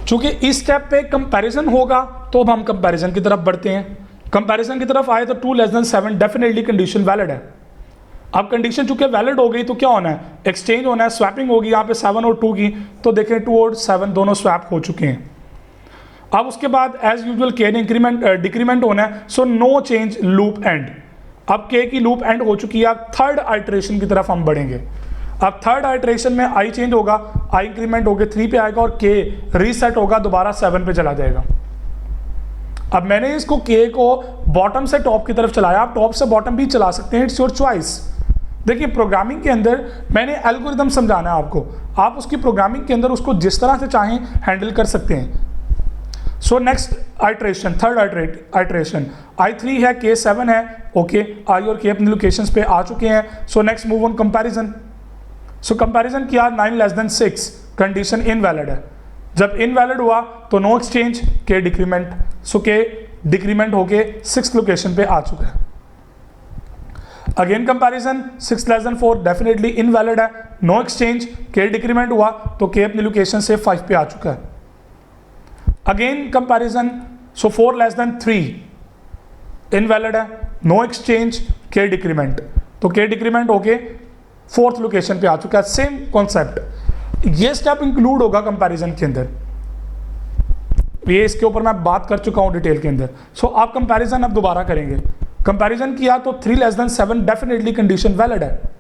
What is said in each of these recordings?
चूंकि इस स्टेप पे कंपैरिजन होगा तो अब हम कंपैरिजन की तरफ बढ़ते हैं। कंपैरिजन की तरफ आए तो 2 less than 7 definitely condition valid है। अब कंडीशन चूंकि वैलिड हो गई तो क्या होना है, एक्सचेंज होना है, स्वैपिंग होगी यहाँ पे 7 और 2 की, तो देखें 2 और 7 दोनों स्वैप हो चुके हैं। अब उसके बाद एज यूजुअल के ने इंक्रीमेंट डिक्रीमेंट होना है, so no change loop end. अब के की लूप एंड हो चुकी है, अब थर्ड आइट्रेशन की तरफ हम बढ़ेंगे। अब थर्ड आइट्रेशन में आई चेंज होगा, आई इंक्रीमेंट होकर 3 पे आएगा और के रीसेट होगा, दोबारा 7 पे चला जाएगा। अब मैंने इसको के को बॉटम से टॉप की तरफ चलाया, आप टॉप से बॉटम भी चला सकते हैं, इट्स योर चॉइस। देखिए प्रोग्रामिंग के अंदर मैंने एल्गोरिदम समझाना है आपको, आप उसकी प्रोग्रामिंग के अंदर उसको जिस तरह से चाहें हैंडल कर सकते हैं। So next iteration, third iteration, I3 है, K7 है, ओके, आई और के अपनी लोकेशंस पे आ चुके हैं। So next move on comparison. So comparison किया, 9 लेस देन 6, कंडीशन इनवैलिड है। जब इनवैलिड हुआ तो नो एक्सचेंज, के डिक्रीमेंट, सो के डिक्रीमेंट होके 6th लोकेशन पे आ चुका है। Again comparison, 6 less than 4 definitely invalid है, नो एक्सचेंज, के डिक्रीमेंट हुआ तो के अपनी लोकेशन से 5 पे आ चुका है। अगेन कंपैरिजन, सो 4 लेस देन 3 इनवैलिड है, नो एक्सचेंज, के डिक्रीमेंट, तो के डिक्रीमेंट होके 4th लोकेशन पे आ चुका है। सेम कॉन्सेप्ट, ये स्टेप इंक्लूड होगा कंपैरिजन के अंदर, ये इसके ऊपर मैं बात कर चुका हूं डिटेल के अंदर। सो आप कंपैरिजन अब दोबारा करेंगे। कंपैरिजन किया तो 3 less than 7 definitely condition valid है।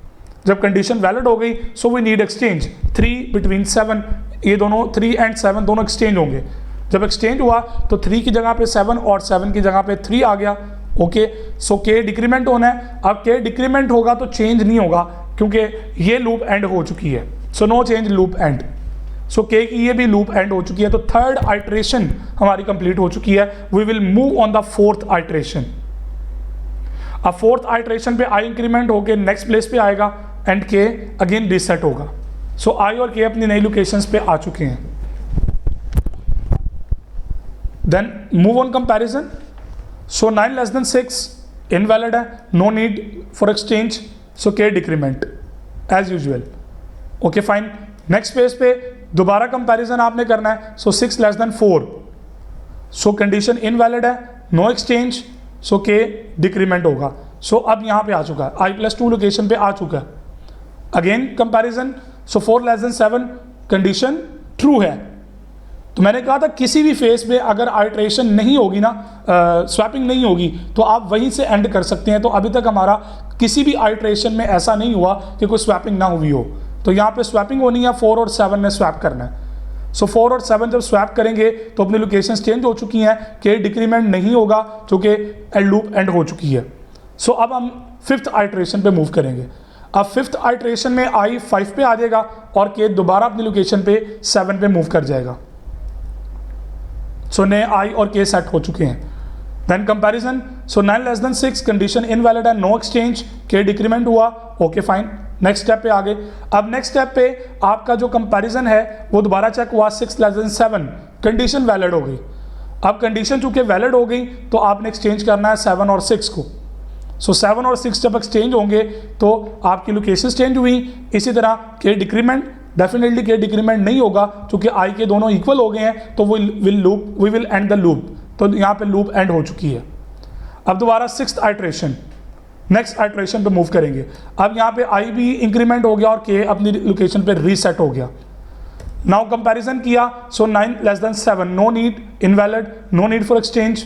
जब कंडीशन वैलिड हो गई so we need exchange, 3 between 7, ये दोनों 3 एंड 7 दोनों एक्सचेंज होंगे। जब एक्सचेंज हुआ तो 3 की जगह पे 7 और 7 की जगह पे 3 आ गया, ओके। सो के डिक्रीमेंट होना है, अब के डिक्रीमेंट होगा तो चेंज नहीं होगा क्योंकि ये लूप एंड हो चुकी है, so no change loop end. So के की ये भी लूप एंड हो चुकी है, तो थर्ड आइट्रेशन हमारी कंप्लीट हो चुकी है। We will move on the 4th iteration. अब 4th आइट्रेशन पे आई इंक्रीमेंट होके नेक्स्ट प्लेस पे आएगा एंड के अगेन रीसेट होगा। सो आई और के अपनी नई लोकेशंस पे आ चुके हैं। Then move on comparison. So 9 less than 6 invalid है, no need for exchange, so K decrement as usual, okay fine. Next page पे दोबारा कंपैरिजन आपने करना है। So 6 less than 4, so condition invalid है, no exchange, so K decrement होगा। सो अब यहाँ पे आ चुका है, I+2 लोकेशन पे आ चुका है। अगेन कंपैरिजन, सो 4 लेस देन 7 कंडीशन ट्रू है। तो मैंने कहा था किसी भी फेज में अगर आइट्रेशन नहीं होगी ना, स्वैपिंग नहीं होगी, तो आप वहीं से एंड कर सकते हैं। तो अभी तक हमारा किसी भी आइट्रेशन में ऐसा नहीं हुआ कि कोई स्वैपिंग ना हुई हो। तो यहाँ पे स्वैपिंग होनी है, 4 और 7 में स्वैप करना है। सो 4 और 7 जब स्वैप करेंगे तो अपनी लोकेशन चेंज हो चुकी हैं, के डिक्रीमेंट नहीं होगा क्योंकि लूप एंड हो चुकी है। सो अब हम 5th आइट्रेशन पे मूव करेंगे। अब 5th आइट्रेशन में आई 5 पे आ जाएगा और के दोबारा अपनी लोकेशन पे 7 पे मूव कर जाएगा। सो नए आई और के सेट हो चुके हैं। Then comparison, so 9 less than 6 condition invalid है, नो एक्सचेंज, के डिक्रीमेंट हुआ, ओके फाइन। नेक्स्ट स्टेप पे आगे। अब नेक्स्ट स्टेप पे आपका जो कंपैरिजन है वो दोबारा चेक हुआ, 6 लेस देन 7 कंडीशन वैलिड हो गई। अब कंडीशन चूंकि वैलिड हो गई तो आपने एक्सचेंज करना है 7 और 6 को। सो 7 और 6 जब एक्सचेंज होंगे तो आपकी लोकेशन चेंज हुई। इसी तरह के डिक्रीमेंट, डेफिनेटली के डिक्रीमेंट नहीं होगा क्योंकि आई के दोनों इक्वल हो गए हैं, तो we will end the loop. तो यहाँ पे लूप एंड हो चुकी है। अब दोबारा 6th आइट्रेशन, नेक्स्ट आइट्रेशन पे मूव करेंगे। अब यहाँ पे आई भी इंक्रीमेंट हो गया और के अपनी लोकेशन पे रीसेट हो गया। नाउ कंपैरिजन किया, so 9 less than 7 no need, invalid, no need for exchange,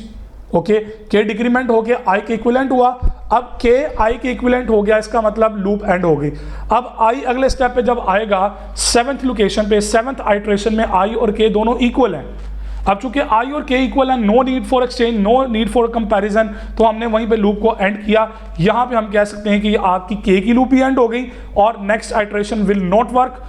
okay. K decrement हो गया, आई के इक्विवेलेंट हुआ। अब के आई के इक्विवेलेंट हो गया, इसका मतलब लूप एंड हो गई। अब आई अगले स्टेप पे जब आएगा 7th लोकेशन पे, 7th आइट्रेशन में आई और के दोनों इक्वल हैं। अब चूंकि आई और के इक्वल है, no need for exchange, no need for comparison, तो हमने वहीं पे लूप को एंड किया। यहाँ पे हम कह सकते हैं कि आपकी के की लूप ही एंड हो गई और next iteration will not work,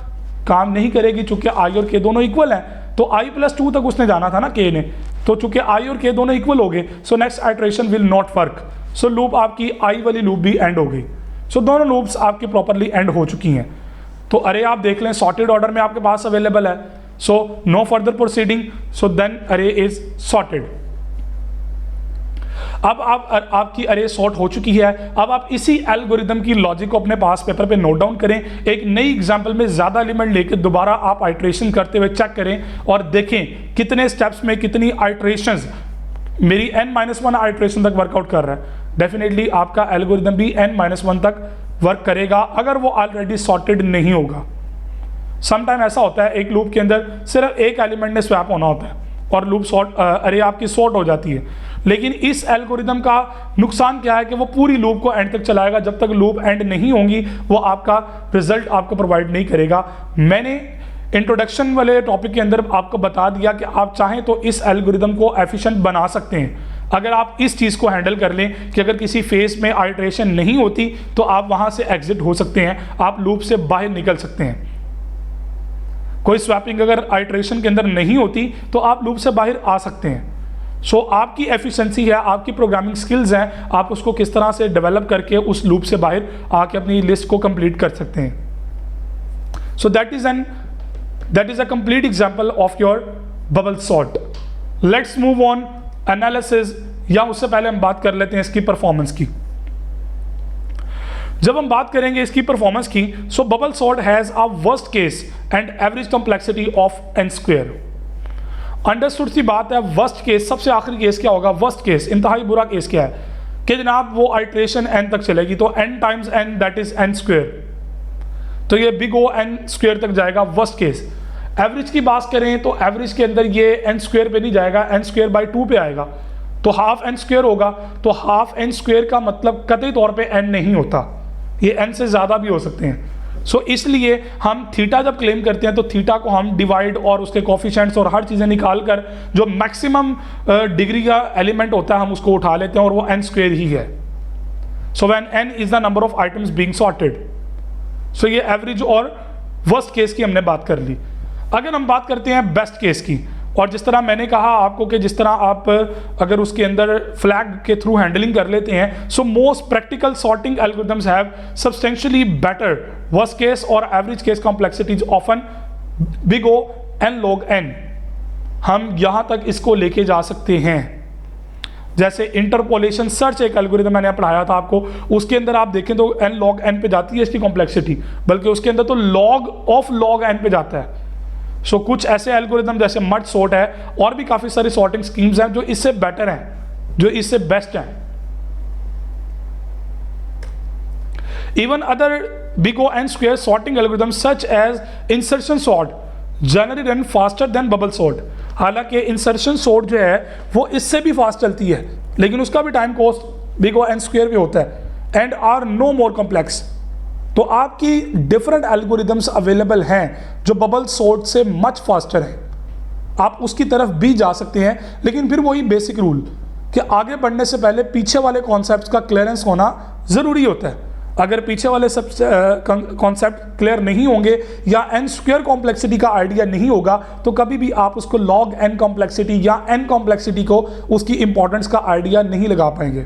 काम नहीं करेगी चूंकि आई और के दोनों इक्वल हैं। तो I+2 तक उसने जाना था ना के ने, तो चूंकि आई और के दोनों इक्वल हो गए, so next iteration will not work. So loop आपकी आई वाली लूप भी एंड हो गई। सो दोनों लूप्स आपकी प्रॉपरली एंड हो चुकी हैं। तो अरे आप देख लें, सॉर्टेड ऑर्डर में आपके पास अवेलेबल है। So no further proceeding, so then array is sorted. अब आपकी अरे सॉर्ट हो चुकी है। अब आप इसी एल्गोरिदम की लॉजिक को अपने पास पेपर पे नोट डाउन करें, एक नई एग्जांपल में ज़्यादा एलिमेंट लेकर दोबारा आप आइट्रेशन करते हुए चेक करें और देखें कितने स्टेप्स में कितनी आइट्रेशंस मेरी n-1 आइट्रेशन तक वर्कआउट कर रहा है। डेफिनेटली आपका एल्गोरिदम भी n-1 तक वर्क करेगा अगर वो ऑलरेडी सॉर्टेड नहीं होगा। समटाइम ऐसा होता है एक लूप के अंदर सिर्फ एक एलिमेंट ने स्वैप होना होता है और लूप सॉर्ट अरे आपकी सॉर्ट हो जाती है। लेकिन इस एल्गोरिदम का नुकसान क्या है कि वो पूरी लूप को एंड तक चलाएगा, जब तक लूप एंड नहीं होंगी वो आपका रिजल्ट आपको प्रोवाइड नहीं करेगा। मैंने इंट्रोडक्शन वाले टॉपिक के अंदर आपको बता दिया कि आप चाहें तो इस एल्गोरिदम को एफिशिएंट बना सकते हैं अगर आप इस चीज़ को हैंडल कर लें कि अगर किसी फेज में आइट्रेशन नहीं होती तो आप वहाँ से एग्जिट हो सकते हैं, आप लूप से बाहर निकल सकते हैं। कोई स्वैपिंग अगर आइट्रेशन के अंदर नहीं होती तो आप लूप से बाहर आ सकते हैं। सो आपकी एफिशिएंसी है, आपकी प्रोग्रामिंग स्किल्स हैं, आप उसको किस तरह से डेवलप करके उस लूप से बाहर आके अपनी लिस्ट को कंप्लीट कर सकते हैं। So that is a complete example of your bubble sort. Let's move on analysis, या उससे पहले हम बात कर लेते हैं इसकी परफॉर्मेंस की। जब हम बात करेंगे इसकी परफॉर्मेंस की, so bubble sort has a worst case and average complexity of n²। Understood सी बात है। वर्स्ट केस, सबसे आखिरी केस क्या होगा? वर्स्ट केस, इंतहाई बुरा केस क्या है कि जनाब वो आइट्रेशन n तक चलेगी तो n times n that is n², तो ये बिग O n² तक जाएगा। Worst case. एवरेज की बात करें तो एवरेज के अंदर ये n² पे नहीं जाएगा, n²/2 पे आएगा, तो हाफ n² होगा। तो हाफ n² का मतलब कतई तौर पे n नहीं होता, ये n से ज़्यादा भी हो सकते हैं। सो इसलिए हम थीटा जब क्लेम करते हैं तो थीटा को हम डिवाइड और उसके कोफिशिएंट्स और हर चीज़ें निकाल कर जो मैक्सिमम डिग्री का एलिमेंट होता है हम उसको उठा लेते हैं और वो n² ही है। So when n is the number of items being sorted. So ये एवरेज और वर्स्ट केस की हमने बात कर ली। अगर हम बात करते हैं बेस्ट केस की, और जिस तरह मैंने कहा आपको कि जिस तरह आप अगर उसके अंदर फ्लैग के थ्रू हैंडलिंग कर लेते हैं, so most practical sorting algorithms have substantially better worst case और average case complexities often big O n log n। हम यहाँ तक इसको लेके जा सकते हैं। जैसे इंटरपोलेशन सर्च एक एल्गोरिथम मैंने पढ़ाया था आपको, उसके अंदर आप देखें तो n log n पे जाती है इसकी कॉम्प्लेक्सिटी, बल्कि उसके अंदर तो log ऑफ log n पे जाता है। सो कुछ ऐसे एल्गोरिथम जैसे मर्ज सॉर्ट है और भी काफ़ी सारी सॉर्टिंग स्कीम्स हैं जो इससे बेटर हैं, जो इससे बेस्ट हैं। Even other big O n² sorting algorithm such as insertion sort generally run faster than bubble sort. हालांकि इंसर्शन सॉर्ट जो है वो इससे भी फास्ट चलती है, लेकिन उसका भी time cost big O n² भी होता है and are no more complex. तो आपकी डिफरेंट एल्गोरिदम्स अवेलेबल हैं जो बबल सॉर्ट से मच फास्टर हैं, आप उसकी तरफ भी जा सकते हैं। लेकिन फिर वही बेसिक रूल कि आगे बढ़ने से पहले पीछे वाले कॉन्सेप्ट्स का क्लियरेंस होना ज़रूरी होता है। अगर पीछे वाले सब कॉन्सेप्ट क्लियर नहीं होंगे या n² कॉम्प्लेक्सिटी का आइडिया नहीं होगा तो कभी भी आप उसको log n कॉम्प्लेक्सिटी या n कॉम्प्लेक्सिटी को उसकी इंपॉर्टेंस का आइडिया नहीं लगा पाएंगे।